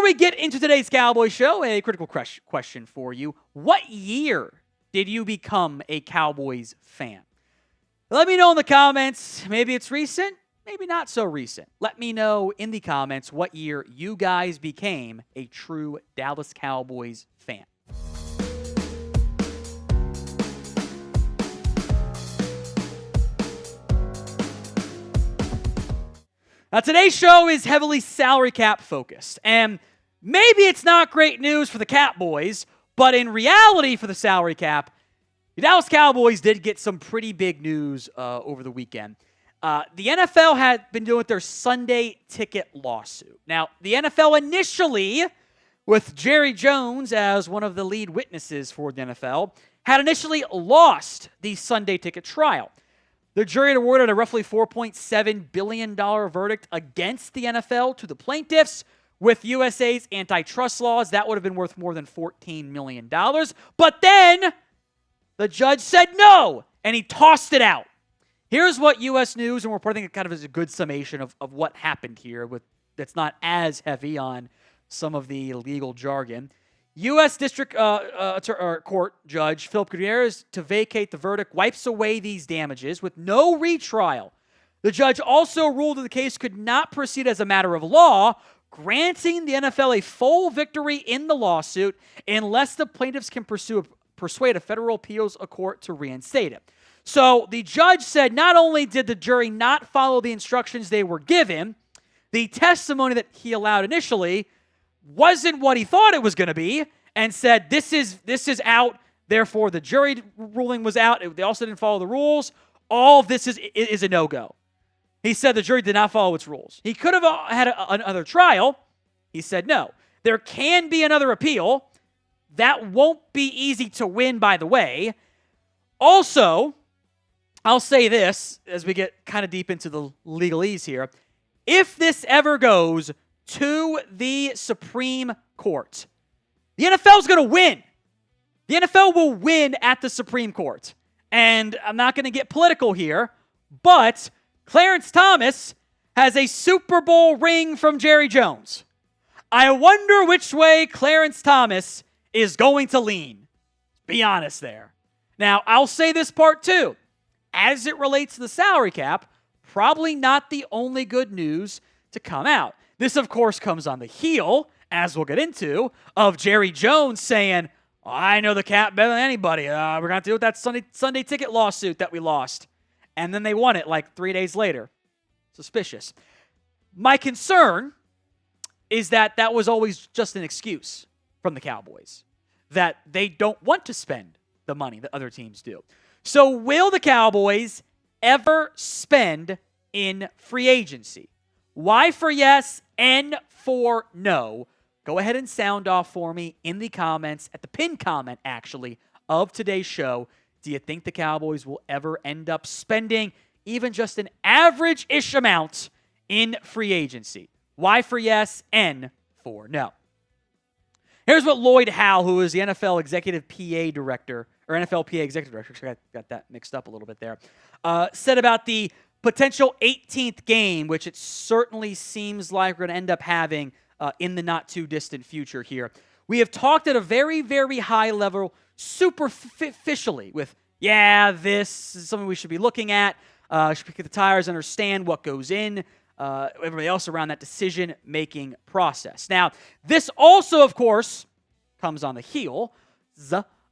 we get into today's Cowboys show, a critical question for you. What year did you become a Cowboys fan? Let me know in the comments. Maybe it's recent, maybe not so recent. Let me know in the comments what year you guys became a true Dallas Cowboys fan. Now, today's show is heavily salary cap focused, and maybe it's not great news for the Cowboys, but in reality for the salary cap, the Dallas Cowboys did get some pretty big news over the weekend. The NFL had been doing their Sunday ticket lawsuit. Now, the NFL initially, with Jerry Jones as one of the lead witnesses for the NFL, had initially lost the Sunday ticket trial. The jury had awarded a roughly $4.7 billion verdict against the NFL to the plaintiffs. With USA's antitrust laws, that would have been worth more than $14 million. But then the judge said no, and he tossed it out. Here's what U.S. News, and we're putting it kind of as a good summation of what happened here that's not as heavy on some of the legal jargon. U.S. District Court Judge Philip Gutierrez, to vacate the verdict, wipes away these damages with no retrial. The judge also ruled that the case could not proceed as a matter of law, granting the NFL a full victory in the lawsuit unless the plaintiffs can persuade a federal appeals court to reinstate it. So the judge said not only did the jury not follow the instructions they were given, the testimony that he allowed initially wasn't what he thought it was going to be, and said this is out, therefore the jury ruling was out. They also didn't follow the rules. All of this is a no-go. He said the jury did not follow its rules. He could have had another trial. He said no. There can be another appeal. That won't be easy to win, by the way. Also, I'll say this as we get kind of deep into the legalese here. If this ever goes to the Supreme Court, the NFL is going to win. The NFL will win at the Supreme Court. And I'm not going to get political here, but Clarence Thomas has a Super Bowl ring from Jerry Jones. I wonder which way Clarence Thomas is going to lean. Be honest there. Now, I'll say this part too. As it relates to the salary cap, probably not the only good news to come out. This, of course, comes on the heel, as we'll get into, of Jerry Jones saying, I know the cap better than anybody. We're going to have to deal with that Sunday ticket lawsuit that we lost. And then they won it like 3 days later. Suspicious. My concern is that was always just an excuse from the Cowboys, that they don't want to spend the money that other teams do. So will the Cowboys ever spend in free agency? Y for yes, N for no. Go ahead and sound off for me in the comments, at the pinned comment, actually, of today's show. Do you think the Cowboys will ever end up spending even just an average-ish amount in free agency? Y for yes, N for no. Here's what Lloyd Howe, who is the NFL Executive PA Director, or NFL PA Executive Director, I got that mixed up a little bit there, said about the potential 18th game, which it certainly seems like we're going to end up having in the not-too-distant future here. We have talked at a very, very high level, superficially, with, this is something we should be looking at, should kick the tires, understand what goes in, everybody else around that decision-making process. Now, this also, of course, comes on the heels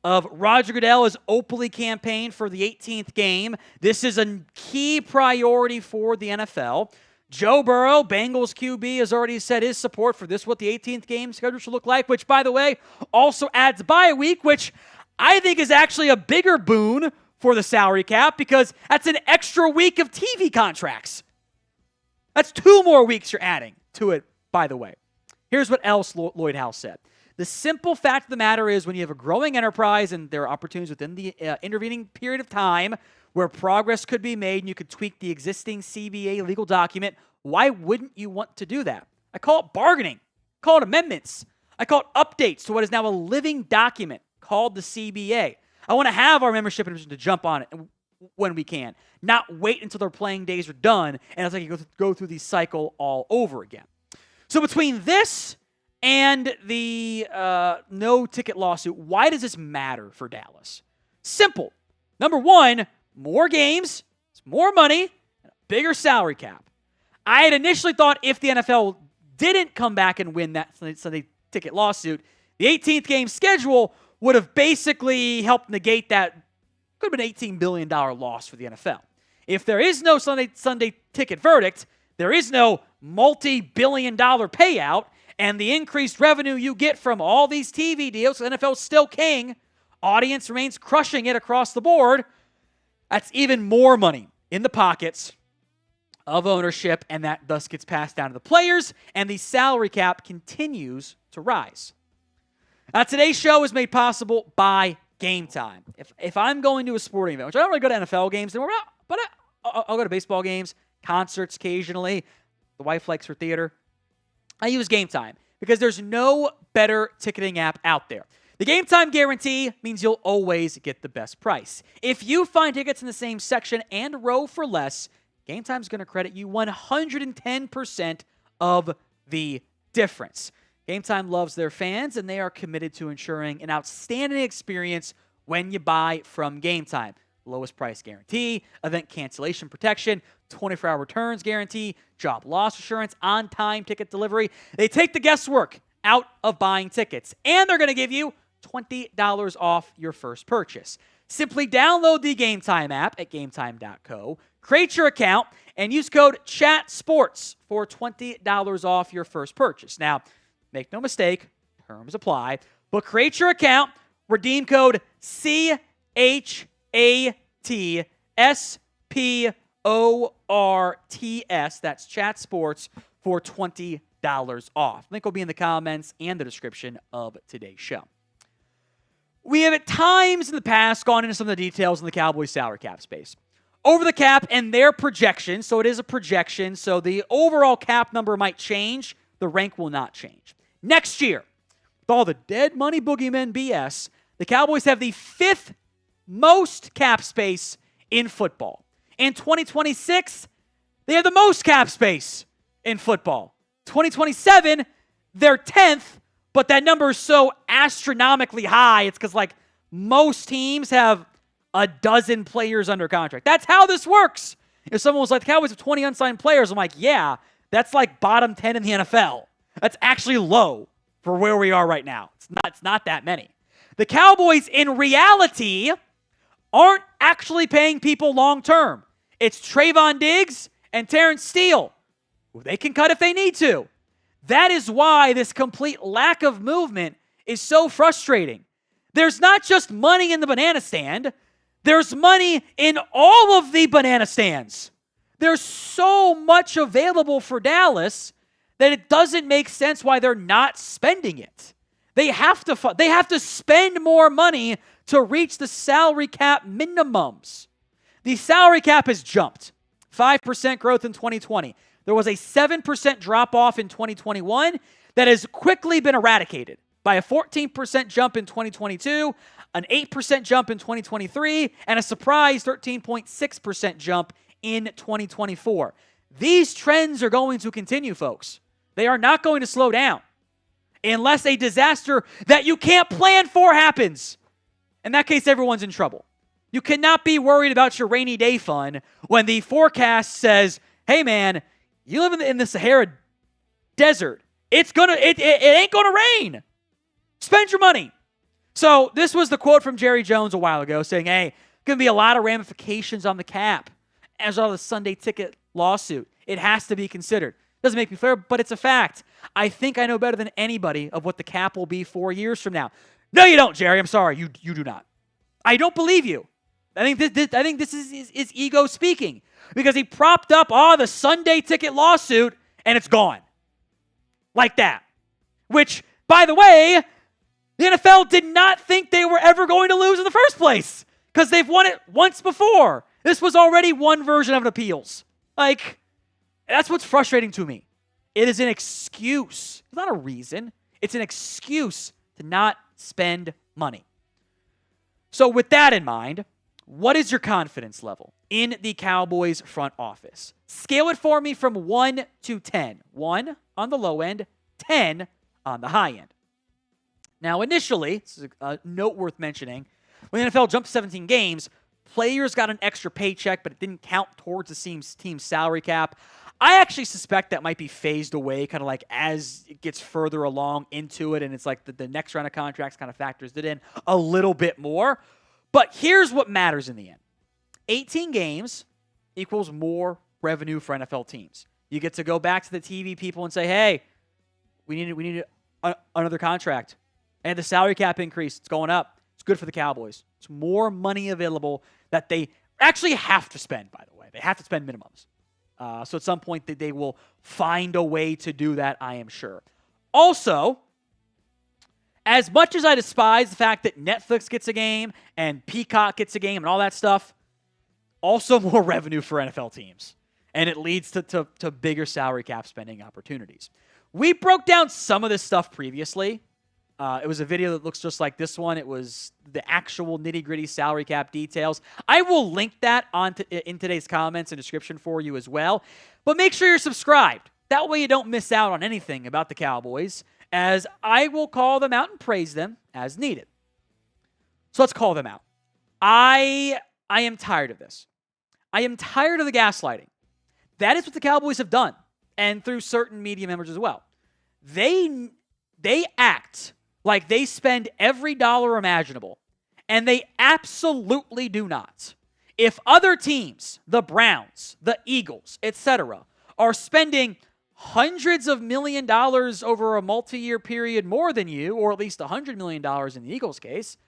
of Roger Goodell has openly campaigned for the 18th game. This is a key priority for the NFL. Joe Burrow, Bengals QB, has already said his support for this, what the 18th game schedule should look like, which, by the way, also adds bye week, which I think is actually a bigger boon for the salary cap because that's an extra week of TV contracts. That's 2 more weeks you're adding to it, by the way. Here's what else Lloyd Howe said. The simple fact of the matter is when you have a growing enterprise and there are opportunities within the intervening period of time where progress could be made and you could tweak the existing CBA legal document, why wouldn't you want to do that? I call it bargaining. I call it amendments. I call it updates to what is now a living document called the CBA. I want to have our membership to jump on it when we can, not wait until their playing days are done and it's like you go through the cycle all over again. So between this and the no-ticket lawsuit, why does this matter for Dallas? Simple. Number one, more games, more money, and a bigger salary cap. I had initially thought if the NFL didn't come back and win that Sunday ticket lawsuit, the 18th game schedule would have basically helped negate that. Could have been $18 billion loss for the NFL. If there is no Sunday ticket verdict, there is no multi-billion-dollar payout, and the increased revenue you get from all these TV deals, the NFL is still king, audience remains crushing it across the board, that's even more money in the pockets of ownership, and that thus gets passed down to the players, and the salary cap continues to rise. Now, today's show is made possible by Game Time. If I'm going to a sporting event, which I don't really go to NFL games anymore, but I'll go to baseball games, concerts occasionally. The wife likes her theater. I use Game Time because there's no better ticketing app out there. The Game Time guarantee means you'll always get the best price. If you find tickets in the same section and row for less, Game Time's going to credit you 110% of the difference. Game Time loves their fans, and they are committed to ensuring an outstanding experience when you buy from Game Time. Lowest price guarantee, event cancellation protection, 24-hour returns guarantee, job loss assurance, on-time ticket delivery. They take the guesswork out of buying tickets, and they're going to give you $20 off your first purchase. Simply download the Game Time app at gametime.co, create your account, and use code CHATSPORTS for $20 off your first purchase. Now, make no mistake, terms apply, but create your account, redeem code CHATSPORTS SPORTS, that's Chat Sports, for $20 off. Link will be in the comments and the description of today's show. We have at times in the past gone into some of the details in the Cowboys salary cap space. Over the cap and their projection, so it is a projection, so the overall cap number might change, the rank will not change. Next year, with all the dead money boogeyman BS, the Cowboys have the 5th most cap space in football. In 2026, they have the most cap space in football. 2027, they're 10th, but that number is so astronomically high, it's because, like, most teams have a dozen players under contract. That's how this works. If someone was like, the Cowboys have 20 unsigned players, I'm like, yeah, that's like bottom 10 in the NFL. That's actually low for where we are right now. It's not that many. The Cowboys, in reality, aren't actually paying people long-term. It's Trayvon Diggs and Terrence Steele, who they can cut if they need to. That is why this complete lack of movement is so frustrating. There's not just money in the banana stand. There's money in all of the banana stands. There's so much available for Dallas that it doesn't make sense why they're not spending it. They have to spend more money to reach the salary cap minimums. The salary cap has jumped. 5% growth in 2020. There was a 7% drop-off in 2021 that has quickly been eradicated by a 14% jump in 2022, an 8% jump in 2023, and a surprise 13.6% jump in 2024. These trends are going to continue, folks. They are not going to slow down unless a disaster that you can't plan for happens. In that case, everyone's in trouble. You cannot be worried about your rainy day fund when the forecast says, hey man, you live in the Sahara Desert. It ain't gonna rain. Spend your money. So this was the quote from Jerry Jones a while ago saying, hey, going to be a lot of ramifications on the cap as all the Sunday ticket lawsuit. It has to be considered. Doesn't make me fair, but it's a fact. I think I know better than anybody of what the cap will be 4 years from now. No, you don't, Jerry. I'm sorry. You do not. I don't believe you. I think this is ego speaking because he propped up the Sunday ticket lawsuit and it's gone. Like that. Which, by the way, the NFL did not think they were ever going to lose in the first place because they've won it once before. This was already one version of an appeals. Like, that's what's frustrating to me. It is an excuse. It's not a reason. It's an excuse to not spend money. So with that in mind, what is your confidence level in the Cowboys front office? Scale it for me from 1 to 10. 1 on the low end, 10 on the high end. Now, initially, this is a note worth mentioning, when the NFL jumped to 17 games, players got an extra paycheck, but it didn't count towards the team's salary cap. I actually suspect that might be phased away kind of like as it gets further along into it, and it's like the next round of contracts kind of factors it in a little bit more. But here's what matters in the end. 18 games equals more revenue for NFL teams. You get to go back to the TV people and say, hey, we need another contract. And the salary cap increase, it's going up. It's good for the Cowboys. It's more money available that they actually have to spend, by the way. They have to spend minimums. So at some point, they will find a way to do that, I am sure. Also, as much as I despise the fact that Netflix gets a game and Peacock gets a game and all that stuff, also more revenue for NFL teams. And it leads to bigger salary cap spending opportunities. We broke down some of this stuff previously. It was a video that looks just like this one. It was the actual nitty-gritty salary cap details. I will link that in today's comments and description for you as well. But make sure you're subscribed. That way you don't miss out on anything about the Cowboys, as I will call them out and praise them as needed. So let's call them out. I am tired of this. I am tired of the gaslighting. That is what the Cowboys have done, and through certain media members as well. They act like they spend every dollar imaginable, and they absolutely do not. If other teams, the Browns, the Eagles, etc., are spending hundreds of $millions over a multi-year period more than you, or at least $100 million in the Eagles' case,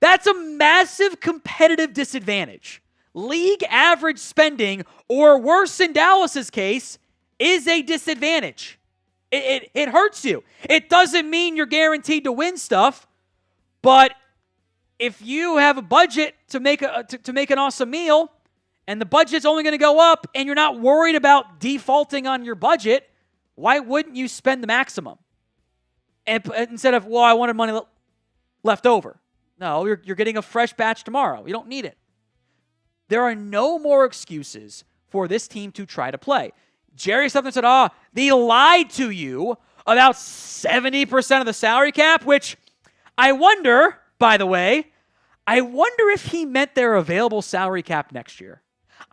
that's a massive competitive disadvantage. League average spending, or worse in Dallas's case, is a disadvantage. It hurts you. It doesn't mean you're guaranteed to win stuff, but if you have a budget to make an awesome meal, and the budget's only going to go up, and you're not worried about defaulting on your budget, why wouldn't you spend the maximum? And instead of, well, I wanted money left over. No, you're getting a fresh batch tomorrow. You don't need it. There are no more excuses for this team to try to play. Jerry Sutherland said, they lied to you about 70% of the salary cap, which I wonder, by the way, if he meant their available salary cap next year.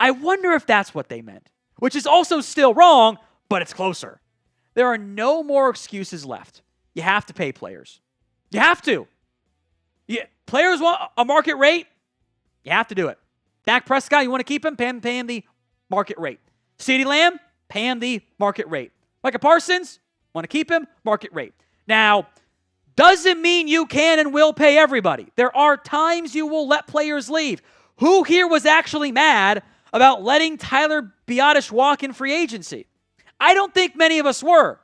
I wonder if that's what they meant, which is also still wrong, but it's closer. There are no more excuses left. You have to pay players. You have to. Players want a market rate, you have to do it. Dak Prescott, you want to keep him? Pay him the market rate. CeeDee Lamb, pay him the market rate. Micah Parsons, want to keep him? Market rate. Now, doesn't mean you can and will pay everybody. There are times you will let players leave. Who here was actually mad about letting Tyler Biadasz walk in free agency? I don't think many of us were.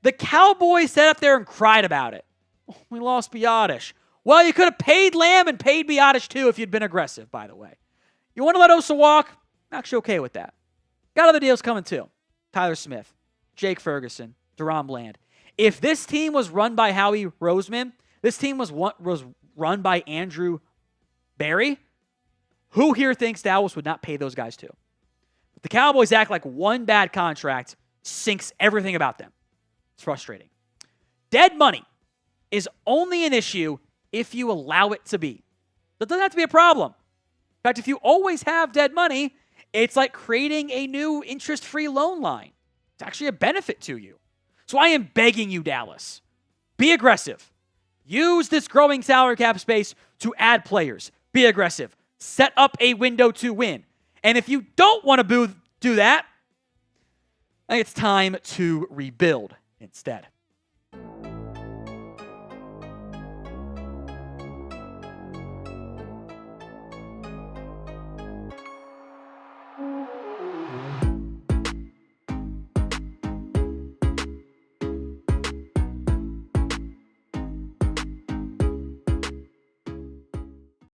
The Cowboys sat up there and cried about it. Oh, we lost Biadasz. Well, you could have paid Lamb and paid Biadasz too if you'd been aggressive, by the way. You want to let Osa walk? I'm actually okay with that. Got other deals coming too. Tyler Smith, Jake Ferguson, Deron Bland. If this team was run by Howie Roseman, this team was run by Andrew Berry, who here thinks Dallas would not pay those guys too? But the Cowboys act like one bad contract sinks everything about them. It's frustrating. Dead money is only an issue if you allow it to be. That doesn't have to be a problem. In fact, if you always have dead money, it's like creating a new interest-free loan line. It's actually a benefit to you. So I am begging you, Dallas, be aggressive. Use this growing salary cap space to add players. Be aggressive. Set up a window to win. And if you don't want to do that, I think it's time to rebuild instead.